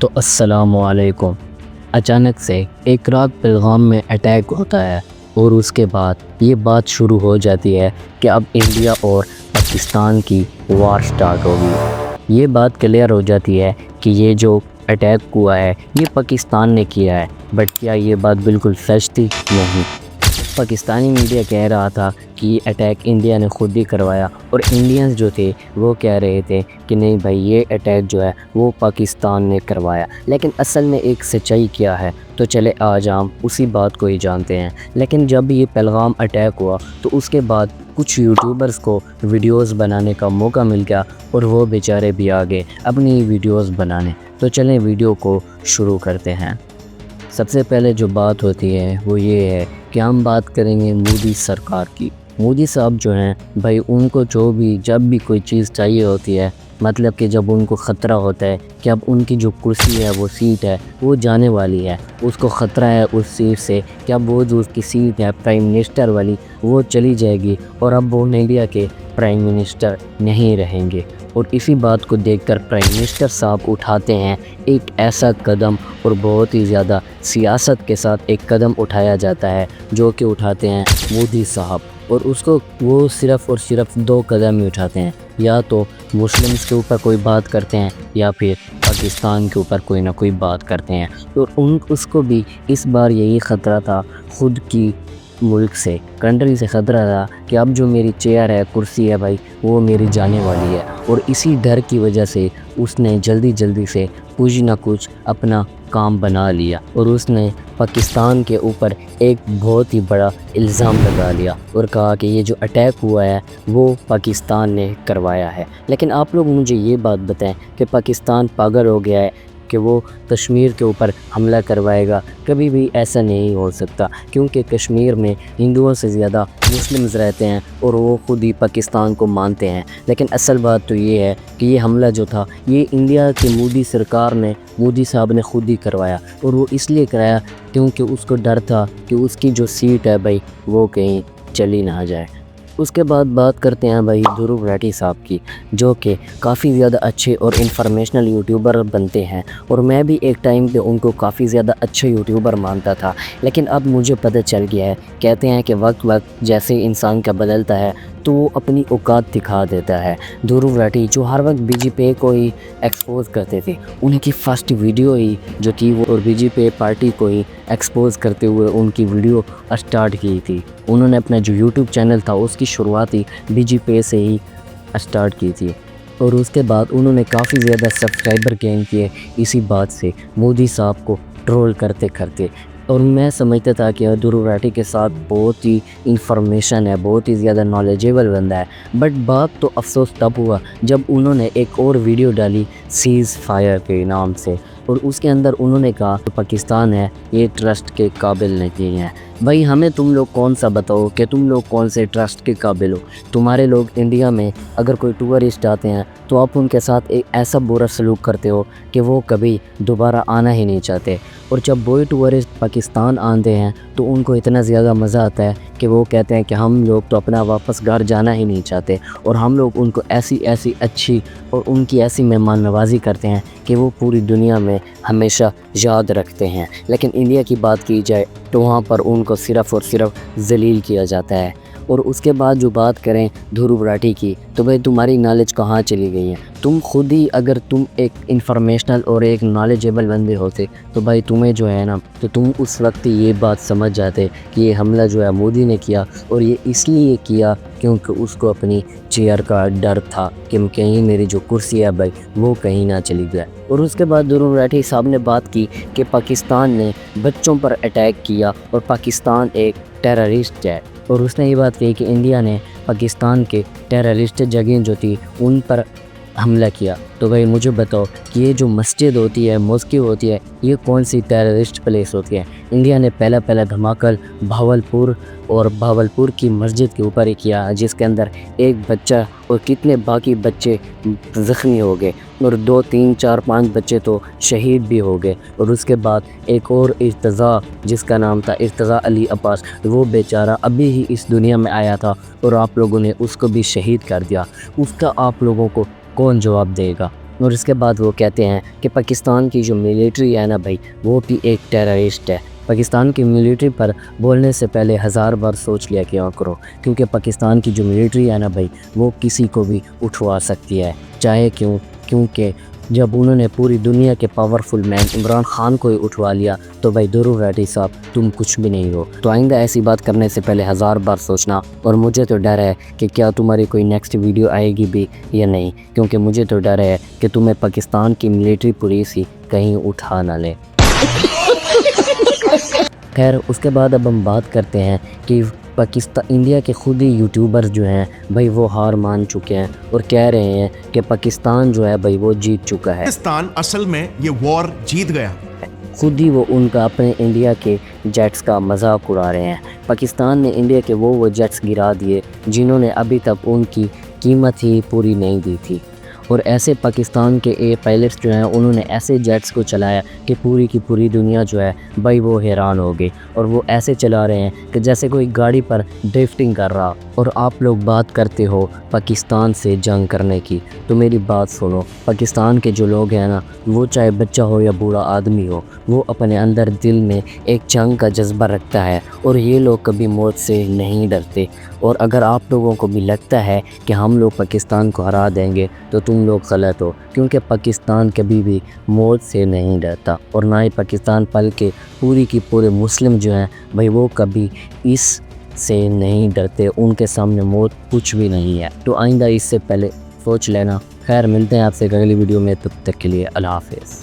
تو السلام علیکم۔ اچانک سے ایک رات پہلگام میں اٹیک ہوتا ہے اور اس کے بعد یہ بات شروع ہو جاتی ہے کہ اب انڈیا اور پاکستان کی وار سٹارٹ ہوگی۔ یہ بات کلیئر ہو جاتی ہے کہ یہ جو اٹیک ہوا ہے یہ پاکستان نے کیا ہے، بٹ کیا یہ بات بالکل سچ تھی؟ نہیں۔ پاکستانی میڈیا کہہ رہا تھا کہ یہ اٹیک انڈیا نے خود ہی کروایا، اور انڈینز جو تھے وہ کہہ رہے تھے کہ نہیں بھائی یہ اٹیک جو ہے وہ پاکستان نے کروایا۔ لیکن اصل میں ایک سچائی کیا ہے، تو چلے آج ہم اسی بات کو ہی جانتے ہیں۔ لیکن جب یہ پہلگام اٹیک ہوا تو اس کے بعد کچھ یوٹیوبرز کو ویڈیوز بنانے کا موقع مل گیا، اور وہ بیچارے بھی آگے اپنی ویڈیوز بنانے۔ تو چلیں ویڈیو کو شروع کرتے ہیں۔ سب سے پہلے جو بات ہوتی ہے وہ یہ ہے کہ ہم بات کریں گے مودی سرکار کی۔ مودی صاحب جو ہیں بھائی، ان کو جب بھی کوئی چیز چاہیے ہوتی ہے، مطلب کہ جب ان کو خطرہ ہوتا ہے کہ اب ان کی جو کرسی ہے وہ سیٹ ہے وہ جانے والی ہے، اس کو خطرہ ہے اس سیٹ سے کہ اب وہ جو اس کی سیٹ ہے پرائم منسٹر والی وہ چلی جائے گی، اور اب وہ انڈیا کے پرائم منسٹر نہیں رہیں گے۔ اور اسی بات کو دیکھ کر پرائم منسٹر صاحب اٹھاتے ہیں ایک ایسا قدم، اور بہت ہی زیادہ سیاست کے ساتھ ایک قدم اٹھایا جاتا ہے جو کہ اٹھاتے ہیں مودی صاحب۔ اور وہ صرف اور صرف دو قدم ہی اٹھاتے ہیں، یا تو مسلمز کے اوپر کوئی بات کرتے ہیں یا پھر پاکستان کے اوپر کوئی نہ کوئی بات کرتے ہیں۔ اور اس کو بھی اس بار یہی خطرہ تھا، خود کی ملک سے، کنٹری سے خطرہ تھا کہ اب جو میری چیئر ہے، کرسی ہے بھائی، وہ میری جانے والی ہے۔ اور اسی ڈر کی وجہ سے اس نے جلدی سے کچھ نہ کچھ اپنا کام بنا لیا، اور اس نے پاکستان کے اوپر ایک بہت ہی بڑا الزام لگا لیا اور کہا کہ یہ جو اٹیک ہوا ہے وہ پاکستان نے کروایا ہے۔ لیکن آپ لوگ مجھے یہ بات بتائیں کہ پاکستان پاگل ہو گیا ہے کہ وہ کشمیر کے اوپر حملہ کروائے گا؟ کبھی بھی ایسا نہیں ہو سکتا، کیونکہ کشمیر میں ہندوؤں سے زیادہ مسلمز رہتے ہیں اور وہ خود ہی پاکستان کو مانتے ہیں۔ لیکن اصل بات تو یہ ہے کہ یہ حملہ جو تھا یہ انڈیا کی مودی سرکار نے، مودی صاحب نے خود ہی کروایا، اور وہ اس لیے کرایا کیونکہ اس کو ڈر تھا کہ اس کی جو سیٹ ہے بھائی وہ کہیں چلی نہ جائے۔ اس کے بعد بات کرتے ہیں بھائی دھرو راٹھی صاحب کی، جو کہ کافی زیادہ اچھے اور انفارمیشنل یوٹیوبر بنتے ہیں، اور میں بھی ایک ٹائم پہ ان کو کافی زیادہ اچھے یوٹیوبر مانتا تھا۔ لیکن اب مجھے پتہ چل گیا ہے، کہتے ہیں کہ وقت جیسے انسان کا بدلتا ہے تو وہ اپنی اوقات دکھا دیتا ہے۔ دھرو راٹھی جو ہر وقت بی جے پی کو ہی ایکسپوز کرتے تھے، ان کی فرسٹ ویڈیو ہی جو تھی وہ بی جے پی پارٹی کو ہی ایکسپوز کرتے ہوئے ان کی ویڈیو اسٹارٹ کی تھی۔ انہوں نے اپنا جو یوٹیوب چینل تھا اس کی شروعات ہی بی جے پی سے ہی اسٹارٹ کی تھی، اور اس کے بعد انہوں نے کافی زیادہ سبسکرائبر گین کیے اسی بات سے، مودی صاحب کو ٹرول کرتے۔ اور میں سمجھتا تھا کہ دھرو راٹھی کے ساتھ بہت ہی انفارمیشن ہے، بہت ہی زیادہ نالجیبل بندہ ہے، بٹ بات تو افسوس تب ہوا جب انہوں نے ایک اور ویڈیو ڈالی سیز فائر کے نام سے، اور اس کے اندر انہوں نے کہا کہ پاکستان ہے یہ ٹرسٹ کے قابل نہیں ہے۔ بھائی ہمیں تم لوگ کون سا بتاؤ کہ تم لوگ کون سے ٹرسٹ کے قابل ہو؟ تمہارے لوگ انڈیا میں اگر کوئی ٹورسٹ آتے ہیں تو آپ ان کے ساتھ ایک ایسا برا سلوک کرتے ہو کہ وہ کبھی دوبارہ آنا ہی نہیں چاہتے، اور جب وہی ٹورسٹ پاکستان آتے ہیں تو ان کو اتنا زیادہ مزہ آتا ہے کہ وہ کہتے ہیں کہ ہم لوگ تو اپنا واپس گھر جانا ہی نہیں چاہتے، اور ہم لوگ ان کو ایسی اچھی اور ان کی ایسی مہمان نوازی کرتے ہیں کہ وہ پوری دنیا میں ہمیشہ یاد رکھتے ہیں۔ لیکن انڈیا کی بات کی جائے تو وہاں پر ان کو صرف اور صرف ذلیل کیا جاتا ہے۔ اور اس کے بعد جو بات کریں دھرو راٹھی کی، تو بھائی تمہاری نالج کہاں چلی گئی ہے؟ تم خود ہی اگر تم ایک انفارمیشنل اور ایک نالجیبل بندے ہوتے تو بھائی تمہیں جو ہے نا، تو تم اس وقت یہ بات سمجھ جاتے کہ یہ حملہ جو ہے مودی نے کیا، اور یہ اس لیے کیا کیونکہ اس کو اپنی چیئر کا ڈر تھا کہ کہیں میری جو کرسی ہے بھائی وہ کہیں نہ چلی جائے۔ اور اس کے بعد دھرو راٹھی صاحب نے بات کی کہ پاکستان نے بچوں پر اٹیک کیا اور پاکستان ایک ٹیررسٹ ہے، اور اس نے یہ بات کہی کہ انڈیا نے پاکستان کے ٹیررسٹ جگہیں جو تھی ان پر حملہ کیا۔ تو بھائی مجھے بتاؤ کہ یہ جو مسجد ہوتی ہے، مسجد ہوتی ہے، یہ کون سی ٹیررسٹ پلیس ہوتی ہے؟ انڈیا نے پہلا دھماکہ بھاولپور کی مسجد کے اوپر ہی کیا، جس کے اندر ایک بچہ اور کتنے باقی بچے زخمی ہو گئے، اور 2 3 4 5 بچے تو شہید بھی ہو گئے۔ اور اس کے بعد ایک اور ارتضیٰ، جس کا نام تھا ارتضیٰ علی عباس، وہ بیچارہ ابھی ہی اس دنیا میں آیا تھا اور آپ لوگوں نے اس کو بھی شہید کر دیا۔ اس کا آپ لوگوں کو کون جواب دے گا؟ اور اس کے بعد وہ کہتے ہیں کہ پاکستان کی جو ملٹری ہے نا بھائی وہ بھی ایک ٹیررسٹ ہے۔ پاکستان کی ملٹری پر بولنے سے پہلے 1000 بار سوچ لیا کیا کرو، کیونکہ پاکستان کی جو ملٹری ہے نا بھائی وہ کسی کو بھی اٹھوا سکتی ہے، چاہے کیونکہ جب انہوں نے پوری دنیا کے پاورفل مین عمران خان کو ہی اٹھوا لیا تو بھائی درور ریڈی صاحب تم کچھ بھی نہیں ہو۔ تو آئندہ ایسی بات کرنے سے پہلے 1000 بار سوچنا، اور مجھے تو ڈر ہے کہ کیا تمہاری کوئی نیکسٹ ویڈیو آئے گی بھی یا نہیں، کیونکہ مجھے تو ڈر ہے کہ تمہیں پاکستان کی ملٹری پولیس ہی کہیں اٹھا نہ لے۔ خیر اس کے بعد اب ہم بات کرتے ہیں کہ انڈیا کے خود ہی یوٹیوبر جو ہیں بھائی وہ ہار مان چکے ہیں اور کہہ رہے ہیں کہ پاکستان جو ہے بھائی وہ جیت چکا ہے، پاکستان اصل میں یہ وار جیت گیا۔ خود ہی وہ ان کا اپنے انڈیا کے جیٹس کا مذاق اڑا رہے ہیں۔ پاکستان نے انڈیا کے وہ جیٹس گرا دیے جنہوں نے ابھی تک ان کی قیمت ہی پوری نہیں دی تھی، اور ایسے پاکستان کے پائلٹس جو ہیں انہوں نے ایسے جیٹس کو چلایا کہ پوری کی پوری دنیا جو ہے بھائی وہ حیران ہو گئی، اور وہ ایسے چلا رہے ہیں کہ جیسے کوئی گاڑی پر ڈرفٹنگ کر رہا۔ اور آپ لوگ بات کرتے ہو پاکستان سے جنگ کرنے کی، تو میری بات سنو، پاکستان کے جو لوگ ہیں نا وہ چاہے بچہ ہو یا بوڑھا آدمی ہو، وہ اپنے اندر دل میں ایک جنگ کا جذبہ رکھتا ہے، اور یہ لوگ کبھی موت سے نہیں ڈرتے۔ اور اگر آپ لوگوں کو بھی لگتا ہے کہ ہم لوگ پاکستان کو ہرا دیں گے تو تم لوگ غلط ہو، کیونکہ پاکستان کبھی بھی موت سے نہیں ڈرتا، اور نہ ہی پاکستان بلکہ پوری کی پورے مسلم جو ہیں بھائی وہ کبھی اس سے نہیں ڈرتے، ان کے سامنے موت کچھ بھی نہیں ہے۔ تو آئندہ اس سے پہلے سوچ لینا۔ خیر ملتے ہیں آپ سے اگلی ویڈیو میں، تب تک کے لیے اللہ حافظ۔